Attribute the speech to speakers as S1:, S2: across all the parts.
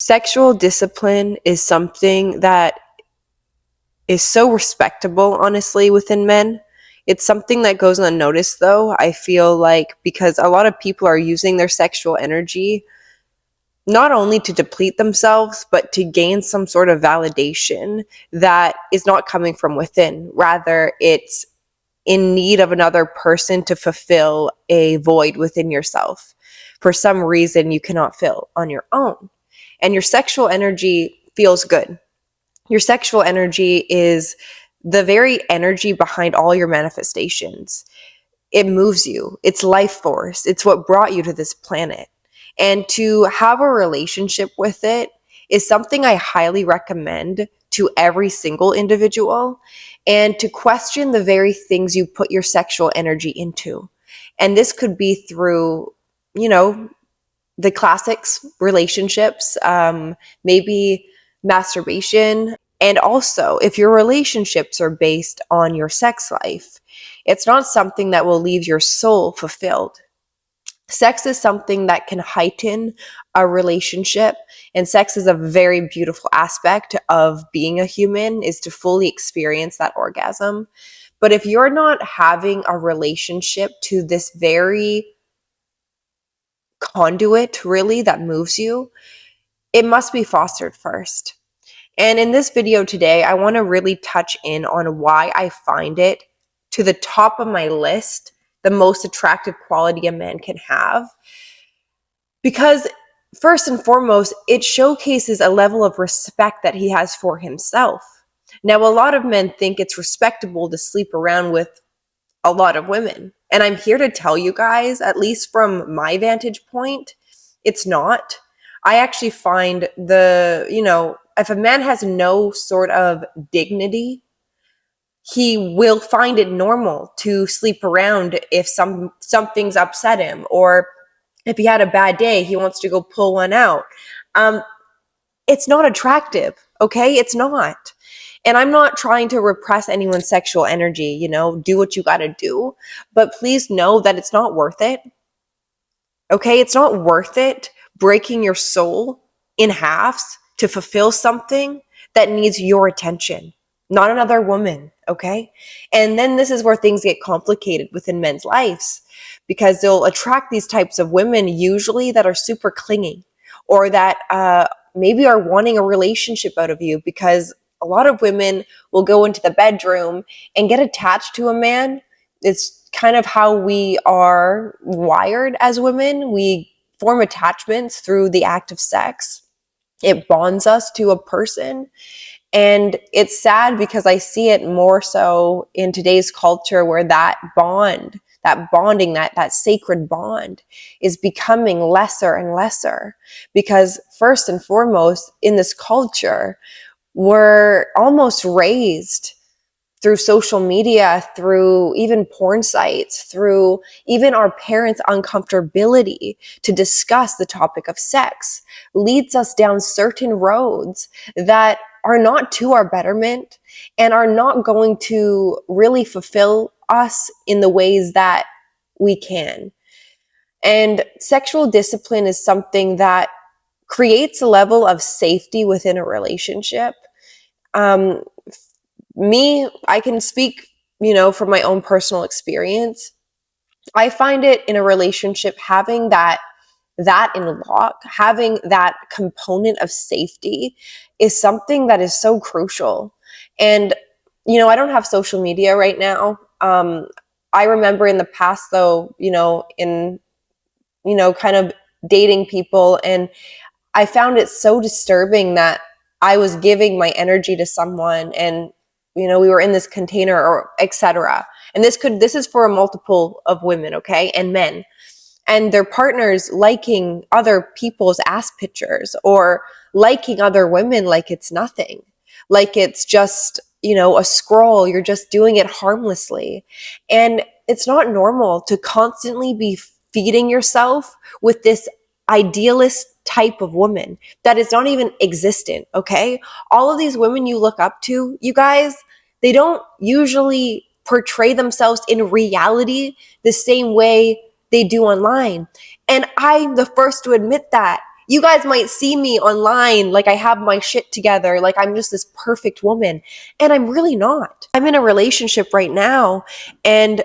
S1: Sexual discipline is something that is so respectable, honestly, within men. It's something that goes unnoticed, though, I feel like, because a lot of people are using their sexual energy not only to deplete themselves, but to gain some sort of validation that is not coming from within. Rather, it's in need of another person to fulfill a void within yourself. For some reason, you cannot fill on your own. And your sexual energy feels good. Your sexual energy is the very energy behind all your manifestations. It moves you, it's life force, it's what brought you to this planet. And to have a relationship with it is something I highly recommend to every single individual, and to question the very things you put your sexual energy into. And this could be through, you know, the classics, relationships, maybe masturbation. And also, if your relationships are based on your sex life, it's not something that will leave your soul fulfilled. Sex is something that can heighten a relationship, and sex is a very beautiful aspect of being a human, is to fully experience that orgasm. But if you're not having a relationship to this very conduit, really, that moves you, it must be fostered first. And in this video today, I want to really touch in on why I find it to the top of my list the most attractive quality a man can have. Because first and foremost, it showcases a level of respect that he has for himself. Now, a lot of men think it's respectable to sleep around with a lot of women. And I'm here to tell you guys, at least from my vantage point, it's not. I actually find if a man has no sort of dignity, he will find it normal to sleep around if something's upset him, or if he had a bad day, he wants to go pull one out. It's not attractive, okay? It's not. And I'm not trying to repress anyone's sexual energy, do what you gotta do. But please know that it's not worth it, okay? It's not worth it breaking your soul in halves to fulfill something that needs your attention, not another woman, okay? And then this is where things get complicated within men's lives, because they'll attract these types of women usually that are super clingy, or that maybe are wanting a relationship out of you, because a lot of women will go into the bedroom and get attached to a man. It's kind of how we are wired as women. We form attachments through the act of sex. It bonds us to a person. And it's sad because I see it more so in today's culture, where that bonding, that sacred bond is becoming lesser and lesser. Because first and foremost, in this culture, we're almost raised through social media, through even porn sites, through even our parents' uncomfortability to discuss the topic of sex, leads us down certain roads that are not to our betterment and are not going to really fulfill us in the ways that we can. And sexual discipline is something that creates a level of safety within a relationship. I can speak, from my own personal experience. I find it in a relationship, having that in lock, having that component of safety is something that is so crucial. And, I don't have social media right now. I remember in the past, though, kind of dating people, and I found it so disturbing that I was giving my energy to someone, and we were in this container, or etc. And this is for a multiple of women, okay, and men, and their partners liking other people's ass pictures, or liking other women like it's nothing, like it's just, a scroll. You're just doing it harmlessly. And it's not normal to constantly be feeding yourself with this idealist type of woman that is not even existent, okay? All of these women you look up to, you guys, they don't usually portray themselves in reality the same way they do online. And I'm the first to admit that. You guys might see me online like I have my shit together, like I'm just this perfect woman, and I'm really not. I'm in a relationship right now, and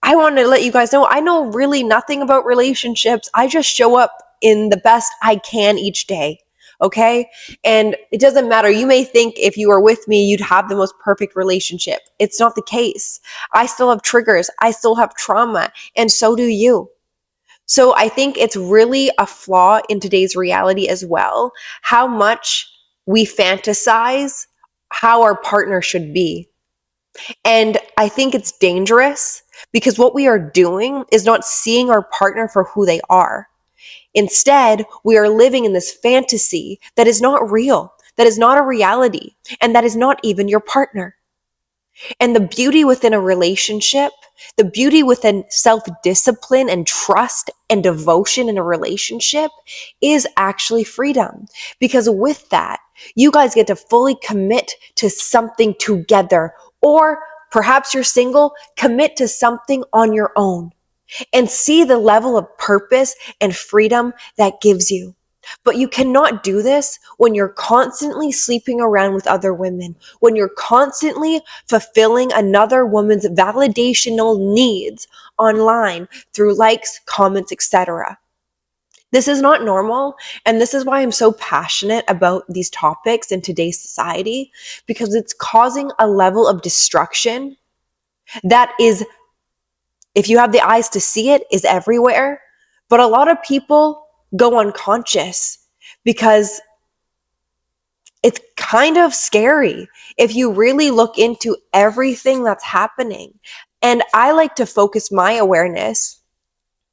S1: I want to let you guys know I know really nothing about relationships. I just show up in the best I can each day. Okay. And it doesn't matter. You may think if you were with me, you'd have the most perfect relationship. It's not the case. I still have triggers. I still have trauma. And so do you. So I think it's really a flaw in today's reality as well, how much we fantasize how our partner should be. And I think it's dangerous because what we are doing is not seeing our partner for who they are. Instead, we are living in this fantasy that is not real, that is not a reality, and that is not even your partner. And the beauty within a relationship, the beauty within self-discipline and trust and devotion in a relationship is actually freedom. Because with that, you guys get to fully commit to something together. Or perhaps you're single, commit to something on your own and see the level of purpose and freedom that gives you. But you cannot do this when you're constantly sleeping around with other women, when you're constantly fulfilling another woman's validational needs online through likes, comments, etc. This is not normal, and this is why I'm so passionate about these topics in today's society, because it's causing a level of destruction that is, if you have the eyes to see it, is everywhere. But a lot of people go unconscious because it's kind of scary if you really look into everything that's happening. And I like to focus my awareness,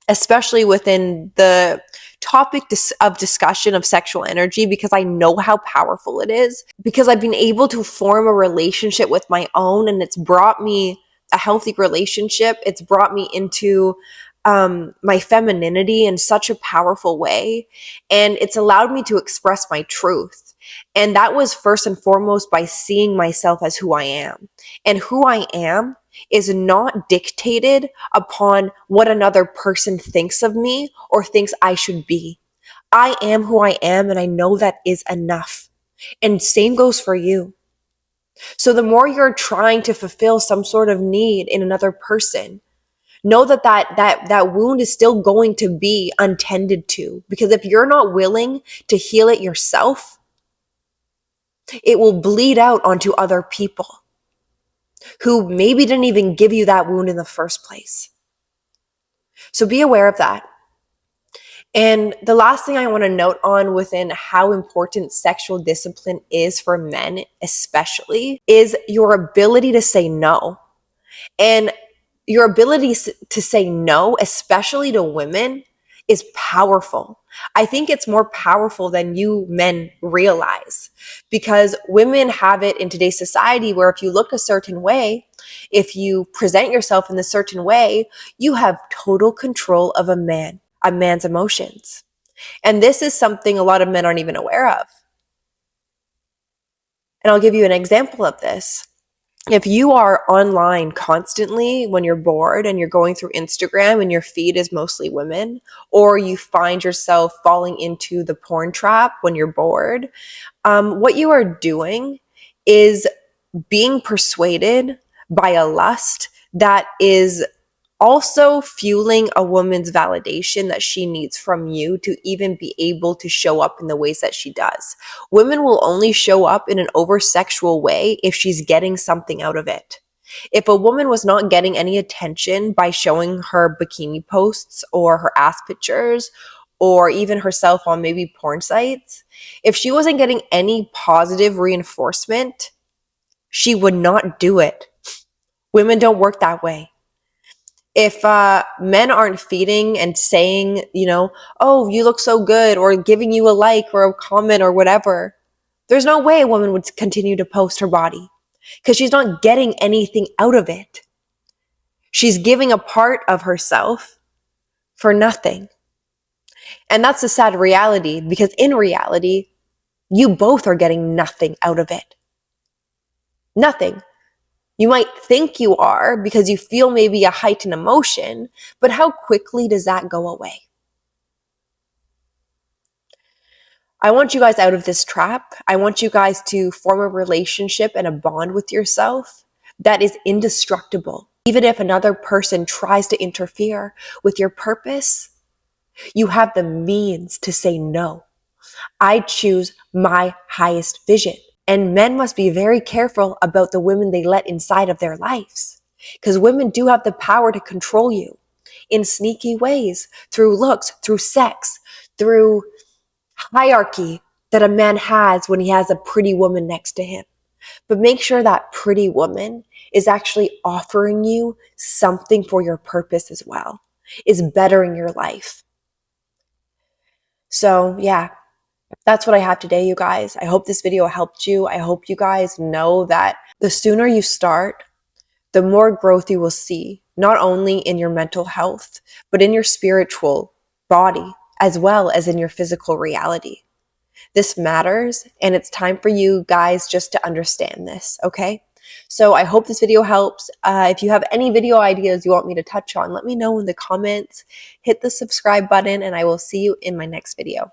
S1: especially within the topic of discussion of sexual energy, because I know how powerful it is, because I've been able to form a relationship with my own, and it's brought me a healthy relationship. It's brought me into my femininity in such a powerful way. And it's allowed me to express my truth. And that was first and foremost by seeing myself as who I am. And who I am is not dictated upon what another person thinks of me or thinks I should be. I am who I am, and I know that is enough. And same goes for you. So the more you're trying to fulfill some sort of need in another person, know that wound is still going to be untended to, because if you're not willing to heal it yourself, it will bleed out onto other people who maybe didn't even give you that wound in the first place. So be aware of that. And the last thing I want to note on within how important sexual discipline is for men, especially, is your ability to say no. And your ability to say no, especially to women, is powerful. I think it's more powerful than you men realize, because women have it in today's society where if you look a certain way, if you present yourself in a certain way, you have total control of a man's emotions. And this is something a lot of men aren't even aware of. And I'll give you an example of this. If you are online constantly when you're bored and you're going through Instagram and your feed is mostly women, or you find yourself falling into the porn trap when you're bored, what you are doing is being persuaded by a lust that is also fueling a woman's validation that she needs from you to even be able to show up in the ways that she does. Women will only show up in an over-sexual way if she's getting something out of it. If a woman was not getting any attention by showing her bikini posts or her ass pictures or even herself on maybe porn sites, if she wasn't getting any positive reinforcement, she would not do it. Women don't work that way. If men aren't feeding and saying, oh, you look so good, or giving you a like or a comment or whatever, there's no way a woman would continue to post her body, because she's not getting anything out of it. She's giving a part of herself for nothing. And that's the sad reality, because in reality, you both are getting nothing out of it. Nothing. You might think you are because you feel maybe a heightened emotion, but how quickly does that go away? I want you guys out of this trap. I want you guys to form a relationship and a bond with yourself that is indestructible. Even if another person tries to interfere with your purpose, you have the means to say no. I choose my highest vision. And men must be very careful about the women they let inside of their lives, because women do have the power to control you in sneaky ways, through looks, through sex, through hierarchy that a man has when he has a pretty woman next to him. But make sure that pretty woman is actually offering you something for your purpose as well, is bettering your life. So yeah, that's what I have today, you guys. I hope this video helped you. I hope you guys know that the sooner you start, the more growth you will see, not only in your mental health, but in your spiritual body, as well as in your physical reality. This matters, and it's time for you guys just to understand this, okay? So I hope this video helps. If you have any video ideas you want me to touch on, let me know in the comments. Hit the subscribe button, and I will see you in my next video.